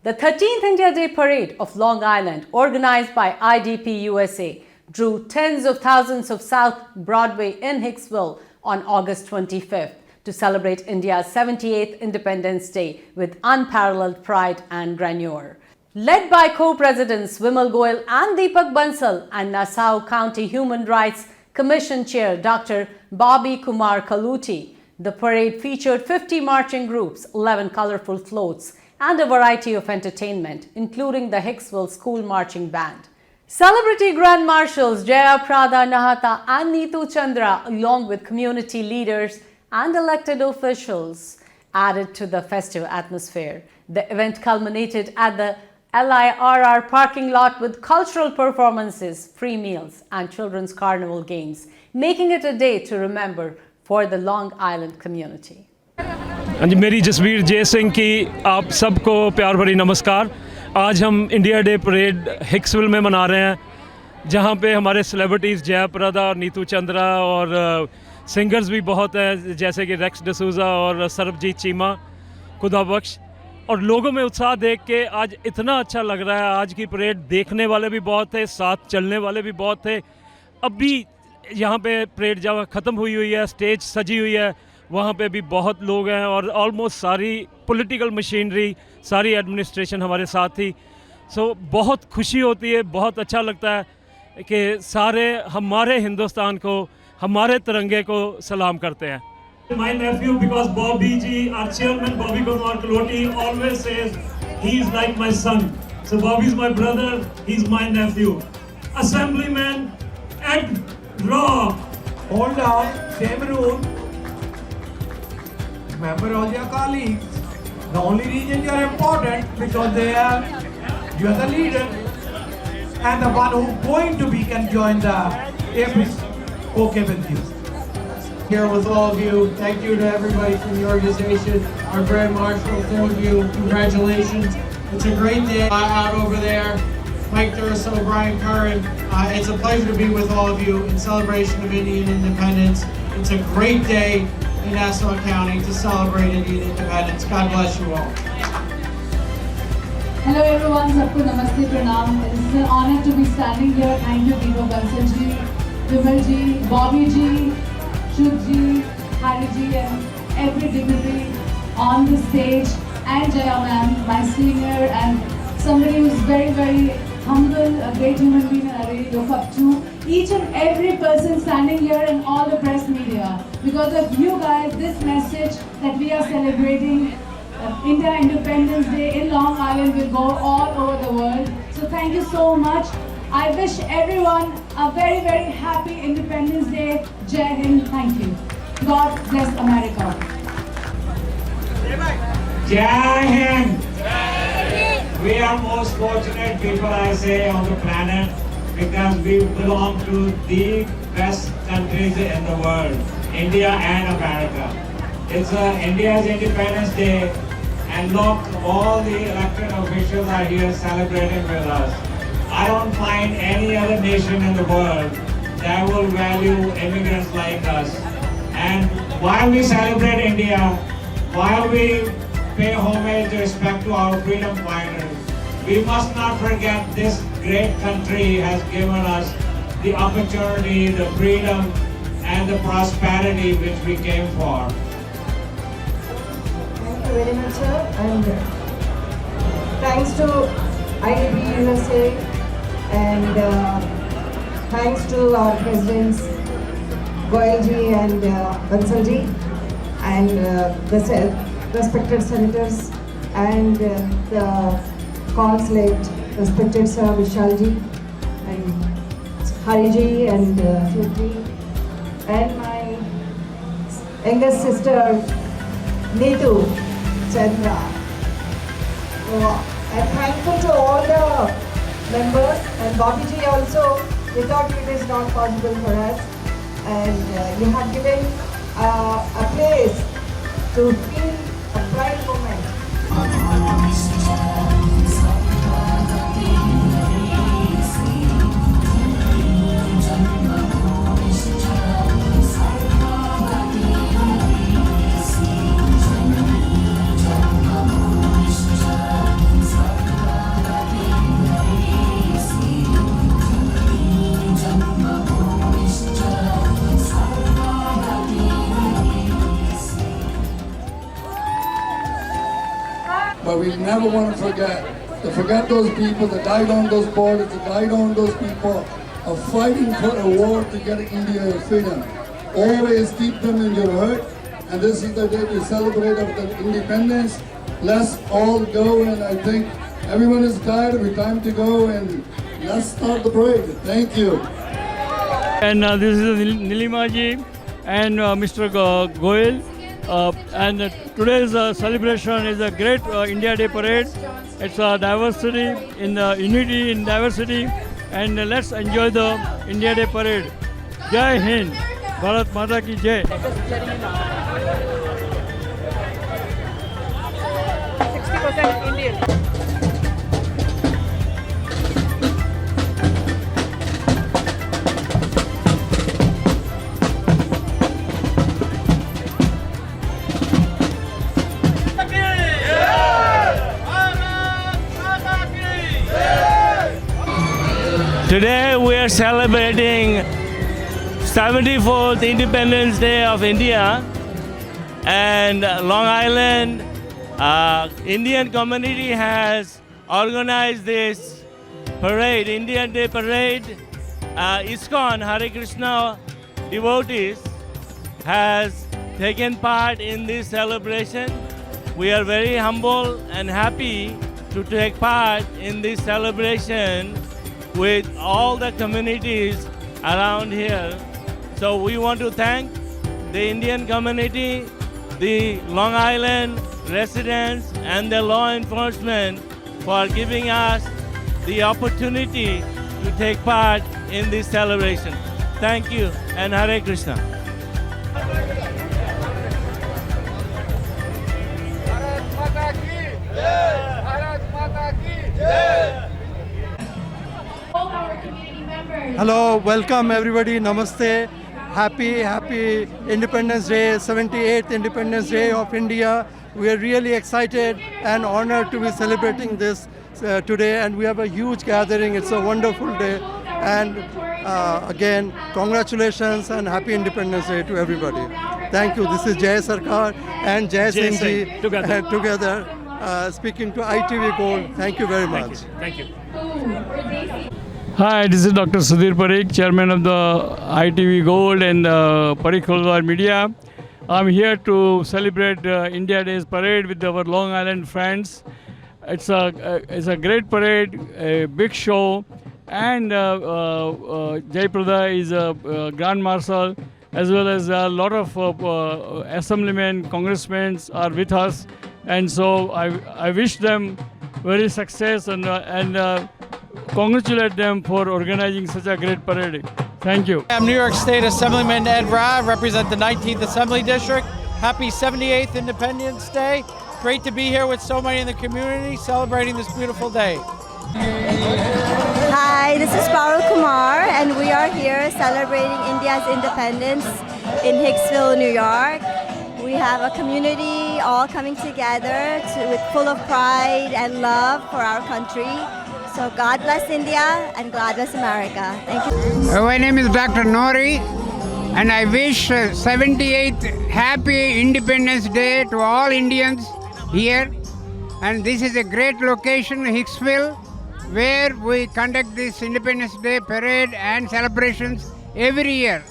The 13th India Day Parade of Long Island, organized by IDP USA, drew tens of thousands of South Broadway in Hicksville on August 25th to celebrate India's 78th Independence Day with unparalleled pride and grandeur. Led by co-presidents Vimal Goyal and Deepak Bansal and Nassau County Human Rights Commission Chair Dr. Bobby Kumar Kaluti, the parade featured 50 marching groups, 11 colorful floats, and a variety of entertainment, including the Hicksville School Marching Band. Celebrity Grand Marshals Jaya Prada Nahata and Neetu Chandra, along with community leaders and elected officials, added to the festive atmosphere. The event culminated at the LIRR parking lot with cultural performances, free meals, and children's carnival games, making it a day to remember for the Long Island community. हाँ जी, मेरी जसवीर जय सिंह की आप सबको प्यार भरी नमस्कार। आज हम इंडिया डे परेड हिक्सविल में मना रहे हैं, जहाँ पे हमारे सेलिब्रिटीज़ जया प्रदा और नीतू चंद्रा और सिंगर्स भी बहुत हैं, जैसे कि रेक्स डिसूजा और सरबजीत चीमा, खुदा बख्श। और लोगों में उत्साह देख के आज इतना अच्छा लग रहा है। आज की परेड देखने वाले भी बहुत थे, साथ चलने वाले भी बहुत थे। अभी यहाँ पे परेड जब ख़त्म हुई है, स्टेज सजी हुई है, वहाँ पे भी बहुत लोग हैं और ऑलमोस्ट सारी पॉलिटिकल मशीनरी, सारी एडमिनिस्ट्रेशन हमारे साथ थी। सो बहुत खुशी होती है, बहुत अच्छा लगता है कि सारे हमारे हिंदुस्तान को, हमारे तिरंगे को सलाम करते हैं। My nephew, because Bobby ji, our chairman Bobby Kumar Kaloti always says he is like my son. So Bobby is my brother, he is my nephew. Assemblyman Ed Raw. Hold on, same rule. Remember all your colleagues. The only reason you are important because you are the leader, and the one who's going to be can join the APIS. Okay with you. Here with all of you. Thank you to everybody from the organization. Our Grand Marshal, thank you. Congratulations. It's a great day out over there. Mike Durso, Brian Curran. It's a pleasure to be with all of you in celebration of Indian independence. It's a great day in Nassau County to celebrate Indian independence. God bless you all. Hello everyone, sabko namaste, pranam. It is an honor to be standing here. Thank you Deepak Bansal ji, Vimal ji, Bobby ji, Shubh ji, Hari ji, and every dignitary on the stage, and Jaya ma'am, my senior and somebody who is very, very humble, a great human being and I really look up to. Each and every person standing here and all the press media. Because of you guys, this message that we are celebrating India Independence Day in Long Island will go all over the world. So thank you so much. I wish everyone a very, very happy Independence Day. Jai Hind. Thank you. God bless America. Jai Hind. We are most fortunate people, I say, on the planet because we belong to the best countries in the world, India and America. It's India's Independence Day, and look, all the elected officials are here celebrating with us. I don't find any other nation in the world that will value immigrants like us. And while we celebrate India, while we pay homage and respect to our freedom fighters, we must not forget this great country has given us the opportunity, the freedom, and the prosperity which we came for. Thank you very much, sir. And thanks to IDP USA and thanks to our presidents Goyal ji and Bansal ji and the respected senators and the consulate, respected Sir Vishal ji and Hari ji and Shubh ji and my youngest sister Neetu Chandra. So I'm thankful to all the members and Bobby ji also. Without you it is not possible for us, and you have given a place to feel a pride moment. but we never want to forget those people that died on those borders, that died on those people of fighting for a war to get India freedom. Always keep them in your heart, and this is the day to celebrate of the independence. Let's all go, and I think everyone is tired. It's time to go, and let's start the parade. Thank you. And this is Nilima ji and Mr. Goel. And today's celebration is a great India Day parade. It's a diversity in unity in diversity, and let's enjoy the India Day parade. Jai Hind, Bharat Mata ki Jai. Today we are celebrating 74th Independence Day of India, and Long Island Indian community has organized this parade, Indian Day parade. ISKCON Hare Krishna devotees has taken part in this celebration. We are very humble and happy to take part in this celebration with all the communities around here. So we want to thank the Indian community, the Long Island residents and the law enforcement for giving us the opportunity to take part in this celebration. Thank you and Hare Krishna. Hello, welcome everybody, namaste. Happy Independence Day, 78th Independence Day of India. We are really excited and honored to be celebrating this today, and we have a huge gathering. It's a wonderful day, and again, congratulations and happy Independence Day to everybody. Thank you. This is Jai Sarkar and Jai Singh ji together speaking to ITV Gold. Thank you very much. Thank you. Hi, this is Dr. Sudhir Parikh, Chairman of the ITV Gold and Parikh Holwar Media. I'm here to celebrate India Day's parade with our Long Island friends. It's a great parade, a big show, and Jayprada is a Grand Marshal, as well as a lot of assemblymen, congressmen are with us, and so I wish them very success and congratulate them for organizing such a great parade. Thank you. I'm New York State Assemblyman Ed Ra, represent the 19th Assembly District. Happy 78th Independence Day. Great to be here with so many in the community celebrating this beautiful day. Hi, this is Parul Kumar, and we are here celebrating India's independence in Hicksville, New York. We have a community all coming together with full of pride and love for our country. So God bless India and God bless America. Thank you. My name is Dr. Nori, and I wish 78th Happy Independence Day to all Indians here. And this is a great location, Hicksville, where we conduct this Independence Day parade and celebrations every year.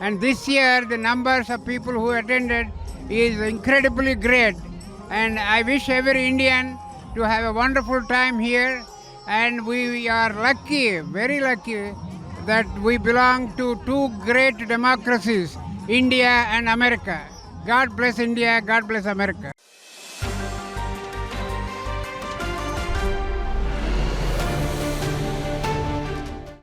And this year, the numbers of people who attended is incredibly great. And I wish every Indian to have a wonderful time here. And we are lucky, very lucky, that we belong to two great democracies, India and America. God bless India, God bless America.